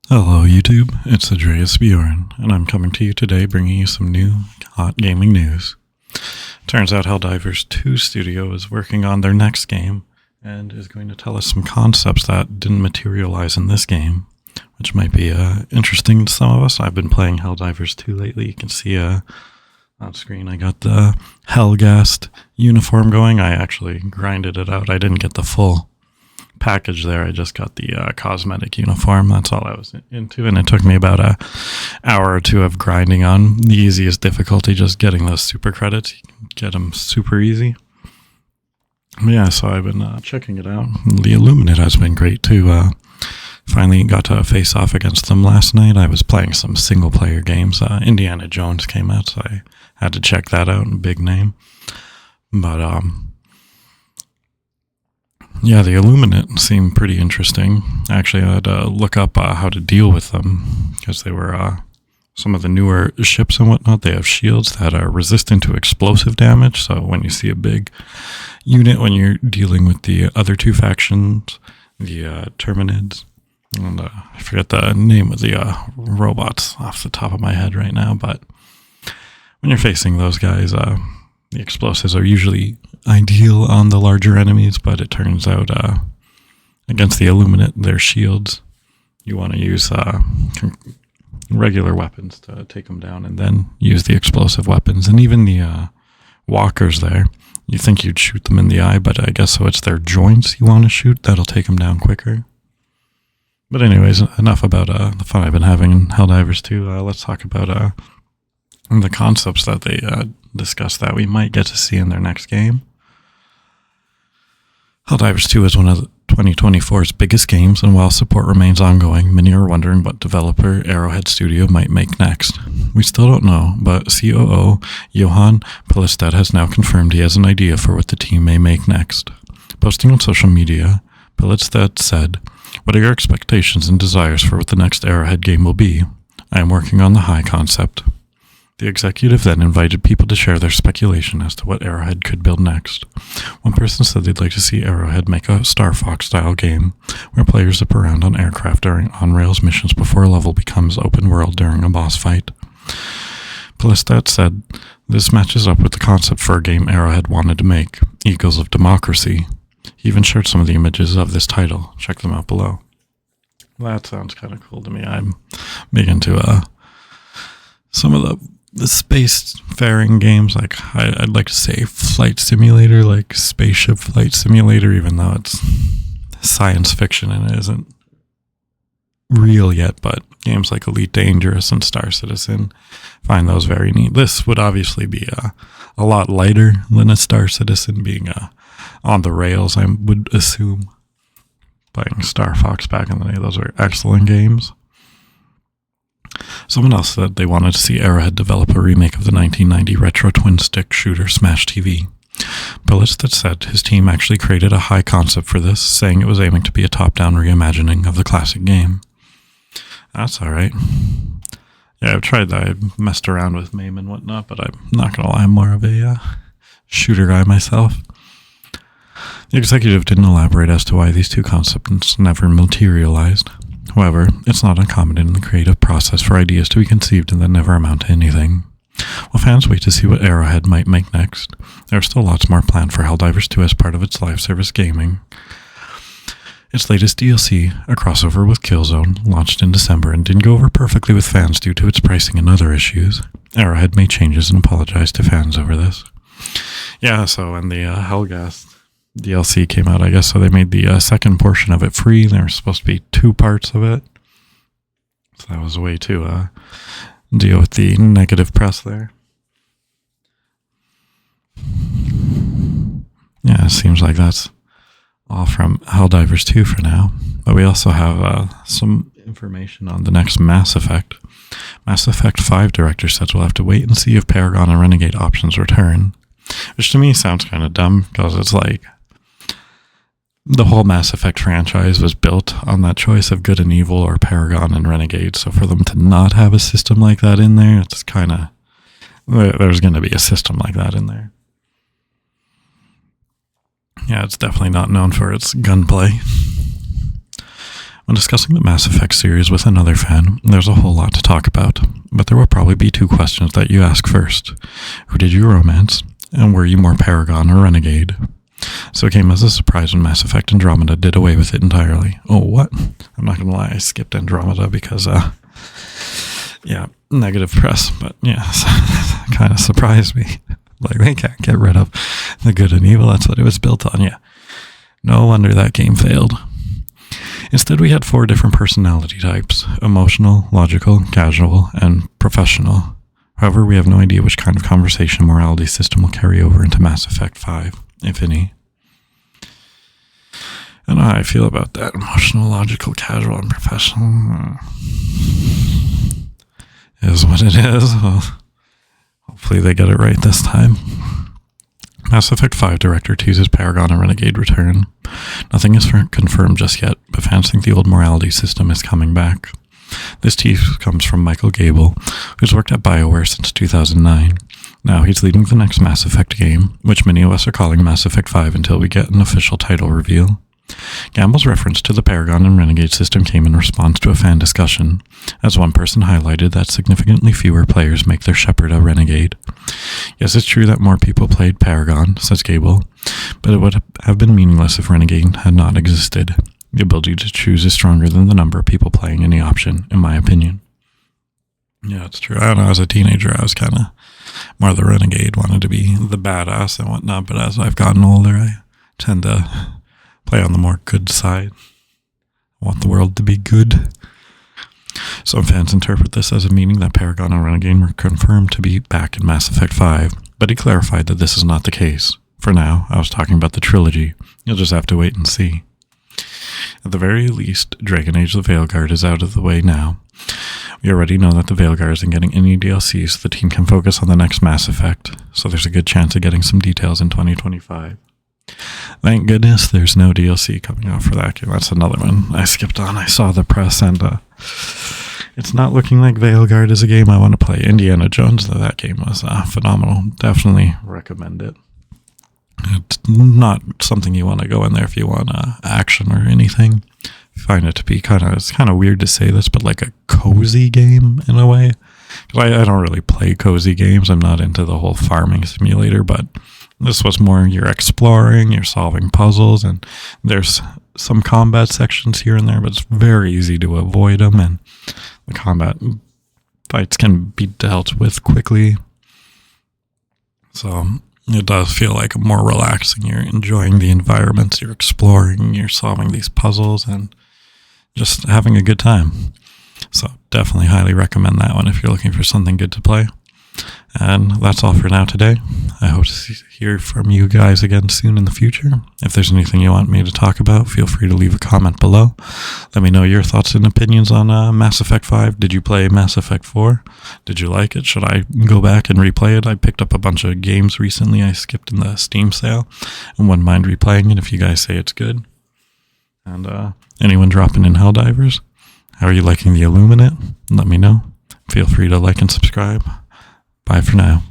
Hello YouTube, it's Andreas Bjorn, and I'm coming to you today bringing you some new hot gaming news. Turns out Helldivers 2 Studio is working on their next game, and is going to tell us some concepts that didn't materialize in this game, which might be interesting to some of us. I've been playing Helldivers 2 lately. You can see on screen I got the Hellgast uniform going. I actually grinded it out. I didn't get the full package there. I just got the cosmetic uniform. That's all I was into, and it took me about an hour or two of grinding on the easiest difficulty, just getting those super credits. You can get them super easy. Yeah, so I've been checking it out. The Illuminate has been great too. Finally got to face off against them last night. I was playing some single player games. Indiana Jones came out, so I had to check that out. Big name. But yeah, the Illuminate seemed pretty interesting. Actually, I had to look up how to deal with them, because they were some of the newer ships and whatnot. They have shields that are resistant to explosive damage, so when you see a big unit, when you're dealing with the other two factions, the Terminids, and I forget the name of the robots off the top of my head right now, but when you're facing those guys, the explosives are usually ideal on the larger enemies, but it turns out against the Illuminate, their shields, you want to use regular weapons to take them down, and then use the explosive weapons. And even the walkers there, you think you'd shoot them in the eye, but I guess so it's their joints you want to shoot. That'll take them down quicker. But anyways, enough about the fun I've been having in Helldivers 2. Let's talk about the concepts that they discussed that we might get to see in their next game. Helldivers 2 is one of 2024's biggest games, and while support remains ongoing, many are wondering what developer Arrowhead Studio might make next. We still don't know, but COO Johan Pelistad has now confirmed he has an idea for what the team may make next. Posting on social media, Pelistad said, "What are your expectations and desires for what the next Arrowhead game will be? I am working on the high concept." The executive then invited people to share their speculation as to what Arrowhead could build next. One person said they'd like to see Arrowhead make a Star Fox-style game, where players zip around on aircraft during on-rails missions before a level becomes open world during a boss fight. Pelistad said, "This matches up with the concept for a game Arrowhead wanted to make, Eagles of Democracy." He even shared some of the images of this title. Check them out below. That sounds kind of cool to me. I'm big into some of the space-faring games, like I'd like to say flight simulator, like spaceship flight simulator, even though it's science fiction and it isn't real yet. But games like Elite Dangerous and Star Citizen, find those very neat. This would obviously be a lot lighter than a Star Citizen, being on the rails, I would assume. Playing Star Fox back in the day, those were excellent games. Someone else said they wanted to see Arrowhead develop a remake of the 1990 retro twin-stick shooter Smash TV. Pelistad said his team actually created a high concept for this, saying it was aiming to be a top-down reimagining of the classic game. That's alright. Yeah, I've tried that. I've messed around with MAME and whatnot, but I'm not going to lie, I'm more of a shooter guy myself. The executive didn't elaborate as to why these two concepts never materialized. However, it's not uncommon in the creative process for ideas to be conceived and then never amount to anything. While fans wait to see what Arrowhead might make next, there are still lots more planned for Helldivers 2 as part of its live service gaming. Its latest DLC, a crossover with Killzone, launched in December and didn't go over perfectly with fans due to its pricing and other issues. Arrowhead made changes and apologized to fans over this. Yeah, so when the Hellgast DLC came out, I guess, so they made the second portion of it free. There were supposed to be 2 parts of it, so that was a way to deal with the negative press there. Yeah, it seems like that's all from Helldivers 2 for now, but we also have some information on the next Mass Effect. Mass Effect 5 director says we'll have to wait and see if Paragon and Renegade options return, which to me sounds kind of dumb, because it's like the whole Mass Effect franchise was built on that choice of good and evil, or Paragon and Renegade. So for them to not have a system like that in there, it's kind of, there's going to be a system like that in there. Yeah, it's definitely not known for its gunplay. When discussing the Mass Effect series with another fan, there's a whole lot to talk about, but there will probably be two questions that you ask first. Who did you romance, and were you more Paragon or Renegade? So it came as a surprise when Mass Effect Andromeda did away with it entirely. Oh, what? I'm not gonna lie, I skipped Andromeda because, negative press, but yeah, kind of surprised me. Like, they can't get rid of the good and evil, that's what it was built on, yeah. No wonder that game failed. Instead, we had 4 different personality types: emotional, logical, casual, and professional. However, we have no idea which kind of conversation morality system will carry over into Mass Effect 5, if any. I don't know how I feel about that. Emotional, logical, casual, and professional. Is what it is. Well, hopefully they get it right this time. Mass Effect 5 director teases Paragon and Renegade return. Nothing is confirmed just yet, but fans think the old morality system is coming back. This tease comes from Michael Gable, who's worked at BioWare since 2009. Now he's leading the next Mass Effect game, which many of us are calling Mass Effect 5 until we get an official title reveal. Gamble's reference to the Paragon and Renegade system came in response to a fan discussion, as one person highlighted that significantly fewer players make their Shepard a Renegade. Yes, it's true that more people played Paragon, says Gable, but it would have been meaningless if Renegade had not existed. The ability to choose is stronger than the number of people playing any option, in my opinion. Yeah, it's true. I don't know, as a teenager, I was kind of more the Renegade, wanted to be the badass and whatnot, but as I've gotten older, I tend to play on the more good side. I want the world to be good. Some fans interpret this as a meaning that Paragon and Renegade were confirmed to be back in Mass Effect 5, but he clarified that this is not the case. For now, I was talking about the trilogy. You'll just have to wait and see. At the very least, Dragon Age the Veilguard is out of the way now. We already know that the Veilguard isn't getting any DLC, so the team can focus on the next Mass Effect, so there's a good chance of getting some details in 2025. Thank goodness there's no DLC coming out for that game. That's another one I skipped on. I saw the press and it's not looking like Veilguard is a game I want to play. Indiana Jones, though, that game was phenomenal. Definitely recommend it. It's not something you want to go in there if you want action or anything. I find it to be it's kind of weird to say this, but like a cozy game in a way. Because I don't really play cozy games. I'm not into the whole farming simulator, but this was more you're exploring, you're solving puzzles, and there's some combat sections here and there, but it's very easy to avoid them, and the combat fights can be dealt with quickly. So it does feel like more relaxing. You're enjoying the environments, you're exploring, you're solving these puzzles, and just having a good time. So definitely highly recommend that one if you're looking for something good to play. And that's all for now today. I hope to hear from you guys again soon in the future. If there's anything you want me to talk about, feel free to leave a comment below. Let me know your thoughts and opinions on Mass Effect 5. Did you play Mass Effect 4? Did you like it? Should I go back and replay it? I picked up a bunch of games recently I skipped in the Steam sale and wouldn't mind replaying it if you guys say it's good. And anyone dropping in Helldivers? How are you liking the Illuminate? Let me know. Feel free to like and subscribe. Bye for now.